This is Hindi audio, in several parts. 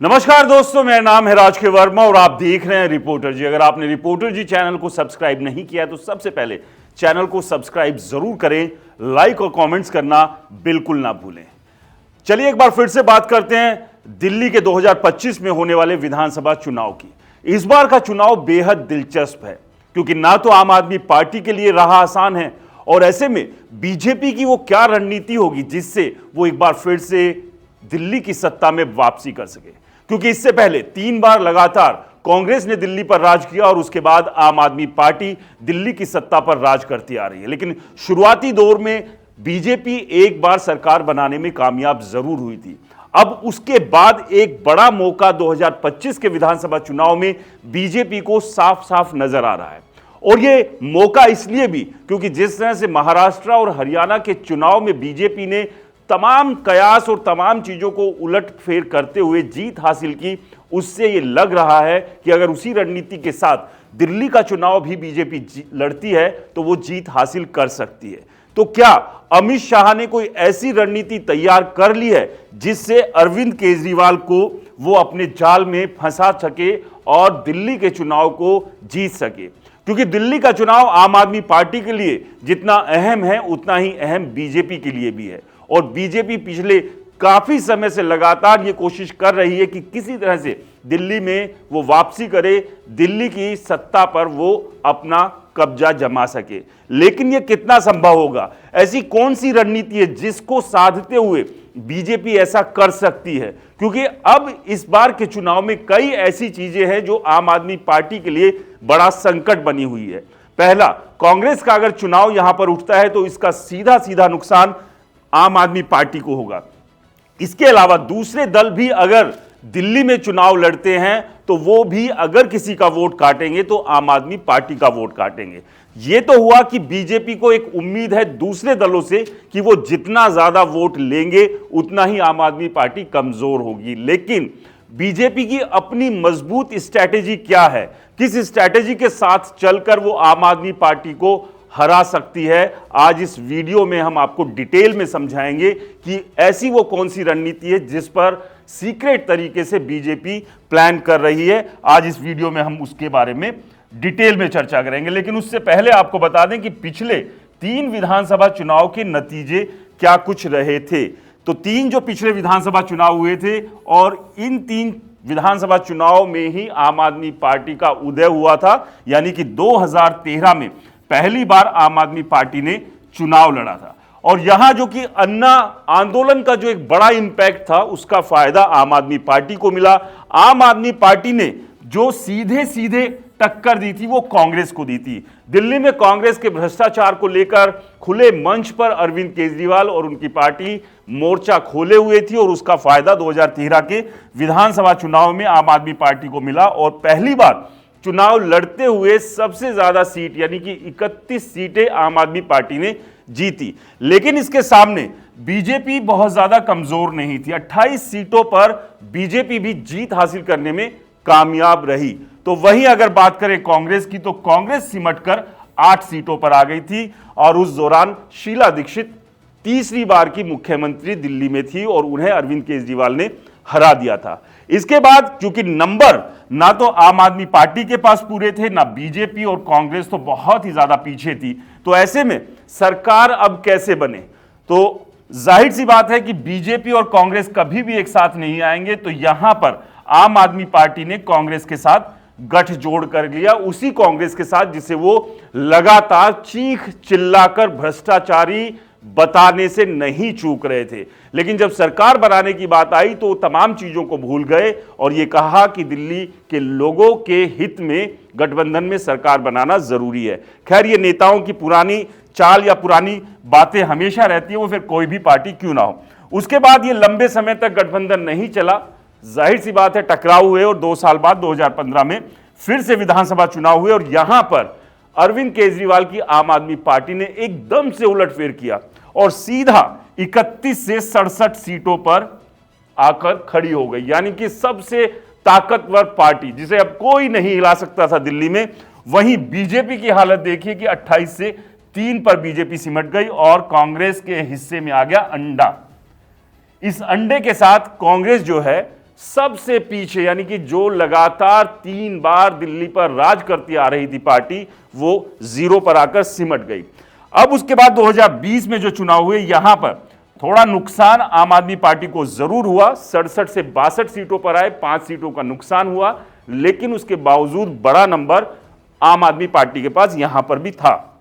नमस्कार दोस्तों, मेरा नाम है राज के वर्मा और आप देख रहे हैं रिपोर्टर जी। अगर आपने रिपोर्टर जी चैनल को सब्सक्राइब नहीं किया तो सबसे पहले चैनल को सब्सक्राइब जरूर करें, लाइक और कमेंट्स करना बिल्कुल ना भूलें। चलिए एक बार फिर से बात करते हैं दिल्ली के 2025 में होने वाले विधानसभा चुनाव की। इस बार का चुनाव बेहद दिलचस्प है क्योंकि ना तो आम आदमी पार्टी के लिए राह आसान है और ऐसे में बीजेपी की वो क्या रणनीति होगी जिससे वो एक बार फिर से दिल्ली की सत्ता में वापसी कर सके। क्योंकि इससे पहले 3 बार लगातार कांग्रेस ने दिल्ली पर राज किया और उसके बाद आम आदमी पार्टी दिल्ली की सत्ता पर राज करती आ रही है। लेकिन शुरुआती दौर में बीजेपी एक बार सरकार बनाने में कामयाब जरूर हुई थी। अब उसके बाद एक बड़ा मौका 2025 के विधानसभा चुनाव में बीजेपी को साफ साफ नजर आ रहा है। और यह मौका इसलिए भी क्योंकि जिस तरह से महाराष्ट्र और हरियाणा के चुनाव में बीजेपी ने तमाम कयास और तमाम चीजों को उलट फेर करते हुए जीत हासिल की, उससे यह लग रहा है कि अगर उसी रणनीति के साथ दिल्ली का चुनाव भी बीजेपी लड़ती है तो वो जीत हासिल कर सकती है। तो क्या अमित शाह ने कोई ऐसी रणनीति तैयार कर ली है जिससे अरविंद केजरीवाल को वो अपने जाल में फंसा सके और दिल्ली के चुनाव को जीत सके? क्योंकि दिल्ली का चुनाव आम आदमी पार्टी के लिए जितना अहम है उतना ही अहम बीजेपी के लिए भी है। और बीजेपी पिछले काफी समय से लगातार ये कोशिश कर रही है कि किसी तरह से दिल्ली में वो वापसी करे, दिल्ली की सत्ता पर वो अपना कब्जा जमा सके। लेकिन ये कितना संभव होगा? ऐसी कौन सी रणनीति है जिसको साधते हुए बीजेपी ऐसा कर सकती है? क्योंकि अब इस बार के चुनाव में कई ऐसी चीजें हैं जो आम आदमी पार्टी के लिए बड़ा संकट बनी हुई है। पहला, कांग्रेस का अगर चुनाव यहां पर उठता है तो इसका सीधा सीधा नुकसान आम आदमी पार्टी को होगा। इसके अलावा दूसरे दल भी अगर दिल्ली में चुनाव लड़ते हैं तो वो भी अगर किसी का वोट काटेंगे तो आम आदमी पार्टी का वोट काटेंगे। ये तो हुआ कि बीजेपी को एक उम्मीद है दूसरे दलों से कि वो जितना ज्यादा वोट लेंगे उतना ही आम आदमी पार्टी कमजोर होगी। लेकिन बीजेपी की अपनी मजबूत स्ट्रैटेजी क्या है? किस स्ट्रैटेजी के साथ चलकर वो आम आदमी पार्टी को हरा सकती है? आज इस वीडियो में हम आपको डिटेल में समझाएंगे कि ऐसी वो कौन सी रणनीति है जिस पर सीक्रेट तरीके से बीजेपी प्लान कर रही है। आज इस वीडियो में हम उसके बारे में डिटेल में चर्चा करेंगे। लेकिन उससे पहले आपको बता दें कि पिछले 3 विधानसभा चुनाव के नतीजे क्या कुछ रहे थे। तो 3 जो पिछले विधानसभा चुनाव हुए थे और इन 3 विधानसभा चुनाव में ही आम आदमी पार्टी का उदय हुआ था। यानी कि 2013 में पहली बार आम आदमी पार्टी ने चुनाव लड़ा था और यहां जो कि अन्ना आंदोलन का जो एक बड़ा इंपैक्ट था उसका फायदा आम आदमी पार्टी को मिला। आम आदमी पार्टी ने जो सीधे सीधे टक्कर दी थी वो कांग्रेस को दी थी। दिल्ली में कांग्रेस के भ्रष्टाचार को लेकर खुले मंच पर अरविंद केजरीवाल और उनकी पार्टी मोर्चा खोले हुए थी और उसका फायदा 2013 के विधानसभा चुनाव में आम आदमी पार्टी को मिला और पहली बार चुनाव लड़ते हुए सबसे ज्यादा सीट यानी कि 31 सीटें आम आदमी पार्टी ने जीती। लेकिन इसके सामने बीजेपी बहुत ज्यादा कमजोर नहीं थी। 28 सीटों पर बीजेपी भी जीत हासिल करने में कामयाब रही। तो वहीं अगर बात करें कांग्रेस की तो कांग्रेस सिमटकर 8 सीटों पर आ गई थी और उस दौरान शीला दीक्षित तीसरी बार की मुख्यमंत्री दिल्ली में थी और उन्हें अरविंद केजरीवाल ने हरा दिया था। इसके बाद क्योंकि नंबर ना तो आम आदमी पार्टी के पास पूरे थे ना बीजेपी और कांग्रेस तो बहुत ही ज्यादा पीछे थी, तो ऐसे में सरकार अब कैसे बने? तो जाहिर सी बात है कि बीजेपी और कांग्रेस कभी भी एक साथ नहीं आएंगे। तो यहां पर आम आदमी पार्टी ने कांग्रेस के साथ गठजोड़ कर लिया, उसी कांग्रेस के साथ जिसे वो लगातार चीख चिल्लाकर भ्रष्टाचारी बताने से नहीं चूक रहे थे। लेकिन जब सरकार बनाने की बात आई तो तमाम चीजों को भूल गए और ये कहा कि दिल्ली के लोगों के हित में गठबंधन में सरकार बनाना जरूरी है। खैर, ये नेताओं की पुरानी चाल या पुरानी बातें हमेशा रहती है, वो फिर कोई भी पार्टी क्यों ना हो। उसके बाद ये लंबे समय तक गठबंधन नहीं चला। जाहिर सी बात है टकराव हुए और 2 साल बाद 2015 में फिर से विधानसभा चुनाव हुए और यहां पर अरविंद केजरीवाल की आम आदमी पार्टी ने एकदम से उलटफेर किया और सीधा 31 से 67 सीटों पर आकर खड़ी हो गई। यानी कि सबसे ताकतवर पार्टी जिसे अब कोई नहीं हिला सकता था दिल्ली में। वहीं बीजेपी की हालत देखिए कि 28 से 3 पर बीजेपी सिमट गई और कांग्रेस के हिस्से में आ गया अंडा। इस अंडे के साथ कांग्रेस जो है सबसे पीछे, यानी कि जो लगातार 3 बार दिल्ली पर राज करती आ रही थी पार्टी, वो 0 पर आकर सिमट गई। अब उसके बाद 2020 में जो चुनाव हुए, यहां पर थोड़ा नुकसान आम आदमी पार्टी को जरूर हुआ। 67 से 62 सीटों पर आए, 5 सीटों का नुकसान हुआ, लेकिन उसके बावजूद बड़ा नंबर आम आदमी पार्टी के पास यहां पर भी था।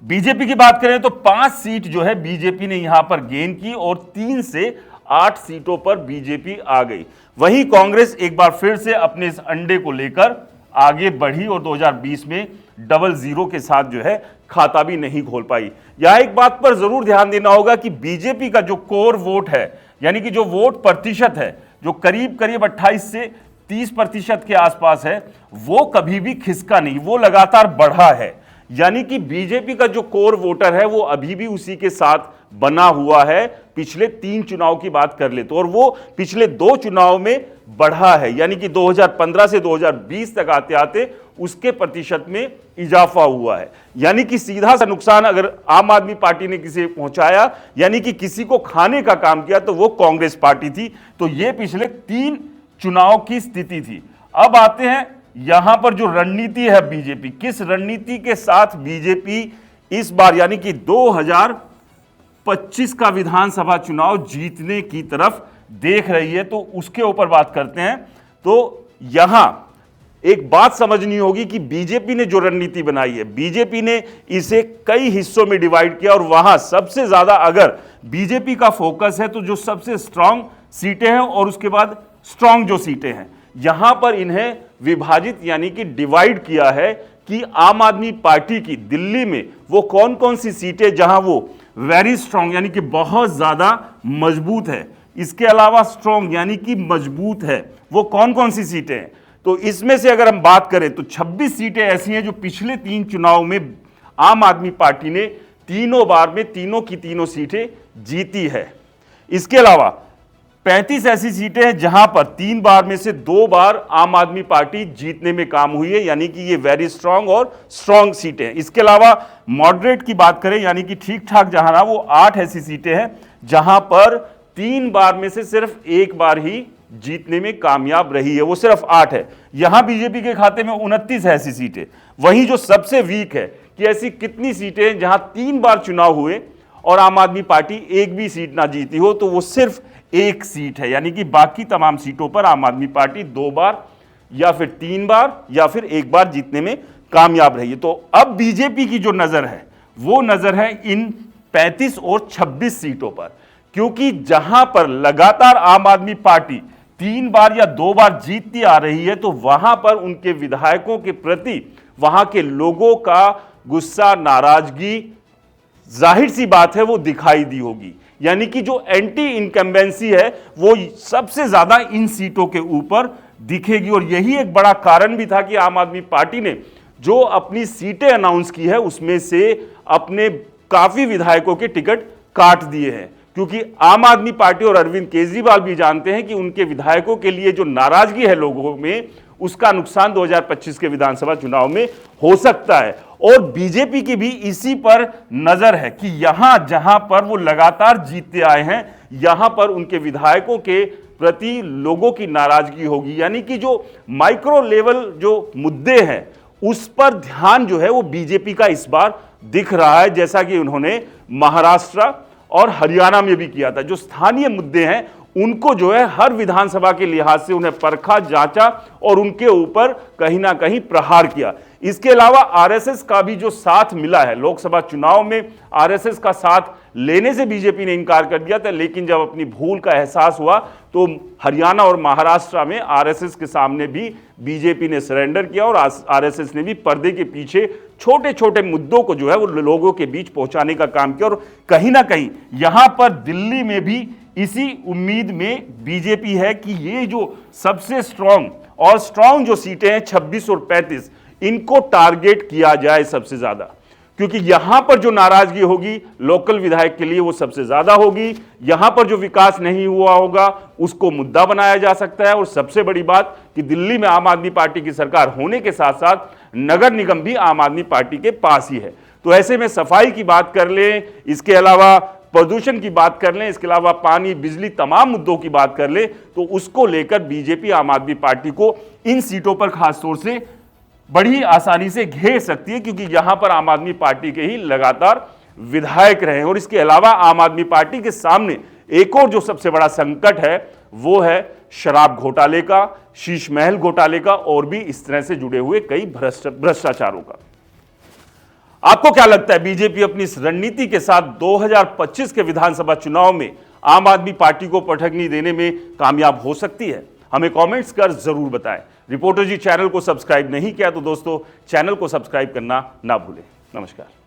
बीजेपी की बात करें तो 5 सीट जो है बीजेपी ने यहां पर गेन की और 3 से 8 सीटों पर बीजेपी आ गई। वहीं कांग्रेस एक बार फिर से अपने इस अंडे को लेकर आगे बढ़ी और 2020 में 00 के साथ जो है खाता भी नहीं खोल पाई। यहां एक बात पर जरूर ध्यान देना होगा कि बीजेपी का जो कोर वोट है, यानी कि जो वोट प्रतिशत है, जो करीब करीब 28 से 30% के आसपास है, वो कभी भी खिसका नहीं, वो लगातार बढ़ा है। यानी कि बीजेपी का जो कोर वोटर है वो अभी भी उसी के साथ बना हुआ है। पिछले 3 चुनाव की बात कर ले तो, और वो पिछले 2 चुनाव में बढ़ा है, यानी कि 2015 से 2020 तक आते आते उसके प्रतिशत में इजाफा हुआ है। यानी कि सीधा सा नुकसान अगर आम आदमी पार्टी ने किसी पहुंचाया, यानी कि किसी को खाने का काम किया, तो वो कांग्रेस पार्टी थी। तो ये पिछले 3 चुनाव की स्थिति थी। अब आते हैं यहां पर जो रणनीति है बीजेपी, किस रणनीति के साथ बीजेपी इस बार यानी कि 2025 का विधानसभा चुनाव जीतने की तरफ देख रही है, तो उसके ऊपर बात करते हैं। तो यहां एक बात समझनी होगी कि बीजेपी ने जो रणनीति बनाई है, बीजेपी ने इसे कई हिस्सों में डिवाइड किया और वहां सबसे ज्यादा अगर बीजेपी का फोकस है तो जो सबसे स्ट्रांग सीटें हैं और उसके बाद स्ट्रांग जो सीटें हैं, यहां पर इन्हें विभाजित यानी कि डिवाइड किया है कि आम आदमी पार्टी की दिल्ली में वो कौन कौन सी सीटें जहां वो वेरी स्ट्रांग यानी कि बहुत ज्यादा मजबूत है, इसके अलावा स्ट्रांग यानी कि मजबूत है, वो कौन कौन सी सीटें हैं। तो इसमें से अगर हम बात करें तो 26 सीटें ऐसी हैं जो पिछले 3 चुनाव में आम आदमी पार्टी ने तीनों बार में तीनों की तीनों सीटें जीती है। इसके अलावा 35 ऐसी सीटें हैं जहां पर 3 बार में से 2 बार आम आदमी पार्टी जीतने में काम हुई है, यानी कि ये वेरी स्ट्रांग और स्ट्रांग सीटें हैं। इसके अलावा मॉडरेट की बात करें यानी कि ठीक ठाक जहां ना, वो 8 ऐसी सीटें हैं जहां पर 3 बार में से सिर्फ 1 बार ही जीतने में कामयाब रही है, वो सिर्फ 8 है। यहां बीजेपी के खाते में 29 ऐसी सीटें। वहीं जो सबसे वीक है कि ऐसी कितनी सीटें हैं जहां 3 बार चुनाव हुए और आम आदमी पार्टी एक भी सीट ना जीती हो, तो वो सिर्फ 1 सीट है। यानी कि बाकी तमाम सीटों पर आम आदमी पार्टी 2 बार या फिर 3 बार या फिर 1 बार जीतने में कामयाब रही है। तो अब बीजेपी की जो नजर है वो नजर है इन 35 और 26 सीटों पर, क्योंकि जहां पर लगातार आम आदमी पार्टी 3 बार या 2 बार जीतती आ रही है, तो वहां पर उनके विधायकों के प्रति वहां के लोगों का गुस्सा, नाराजगी, जाहिर सी बात है वो दिखाई दी होगी। यानी कि जो एंटी इनकम्बेंसी है वो सबसे ज्यादा इन सीटों के ऊपर दिखेगी। और यही एक बड़ा कारण भी था कि आम आदमी पार्टी ने जो अपनी सीटें अनाउंस की है उसमें से अपने काफी विधायकों के टिकट काट दिए हैं, क्योंकि आम आदमी पार्टी और अरविंद केजरीवाल भी जानते हैं कि उनके विधायकों के लिए जो नाराजगी है लोगों में, उसका नुकसान 2025 के विधानसभा चुनाव में हो सकता है। और बीजेपी की भी इसी पर नजर है कि यहां जहां पर वो लगातार जीतते आए हैं, यहां पर उनके विधायकों के प्रति लोगों की नाराजगी होगी। यानी कि जो माइक्रो लेवल जो मुद्दे हैं उस पर ध्यान जो है वो बीजेपी का इस बार दिख रहा है, जैसा कि उन्होंने महाराष्ट्र और हरियाणा में भी किया था। जो स्थानीय मुद्दे हैं उनको जो है हर विधानसभा के लिहाज से उन्हें परखा, जांचा और उनके ऊपर कहीं ना कहीं प्रहार किया। इसके अलावा आरएसएस का भी जो साथ मिला है, लोकसभा चुनाव में आरएसएस का साथ लेने से बीजेपी ने इनकार कर दिया था, लेकिन जब अपनी भूल का एहसास हुआ तो हरियाणा और महाराष्ट्र में आरएसएस के सामने भी बीजेपी ने सरेंडर किया और आरएसएस ने भी पर्दे के पीछे छोटे छोटे मुद्दों को जो है वो लोगों के बीच पहुंचाने का काम किया। और कहीं ना कहीं यहां पर दिल्ली में भी इसी उम्मीद में बीजेपी है कि ये जो सबसे स्ट्रांग जो सीटें हैं 26 और 35, इनको टारगेट किया जाए सबसे ज्यादा, क्योंकि यहां पर जो नाराजगी होगी लोकल विधायक के लिए वो सबसे ज्यादा होगी। यहां पर जो विकास नहीं हुआ होगा उसको मुद्दा बनाया जा सकता है। और सबसे बड़ी बात कि दिल्ली में आम आदमी पार्टी की सरकार होने के साथ साथ नगर निगम भी आम आदमी पार्टी के पास ही है। तो ऐसे में सफाई की बात कर लें, इसके अलावा प्रदूषण की बात कर लें, इसके अलावा पानी, बिजली, तमाम मुद्दों की बात कर लें, तो उसको लेकर बीजेपी आम आदमी पार्टी को इन सीटों पर खासतौर से बड़ी आसानी से घेर सकती है, क्योंकि यहां पर आम आदमी पार्टी के ही लगातार विधायक रहे। और इसके अलावा आम आदमी पार्टी के सामने एक और जो सबसे बड़ा संकट है वो है शराब घोटाले का, शीश महल घोटाले का और भी इस तरह से जुड़े हुए कई भ्रष्टाचारों का। आपको क्या लगता है, बीजेपी अपनी इस रणनीति के साथ 2025 के विधानसभा चुनाव में आम आदमी पार्टी को पटखनी देने में कामयाब हो सकती है? हमें कमेंट्स कर जरूर बताएं। रिपोर्टर जी चैनल को सब्सक्राइब नहीं किया तो दोस्तों चैनल को सब्सक्राइब करना ना भूलें। नमस्कार।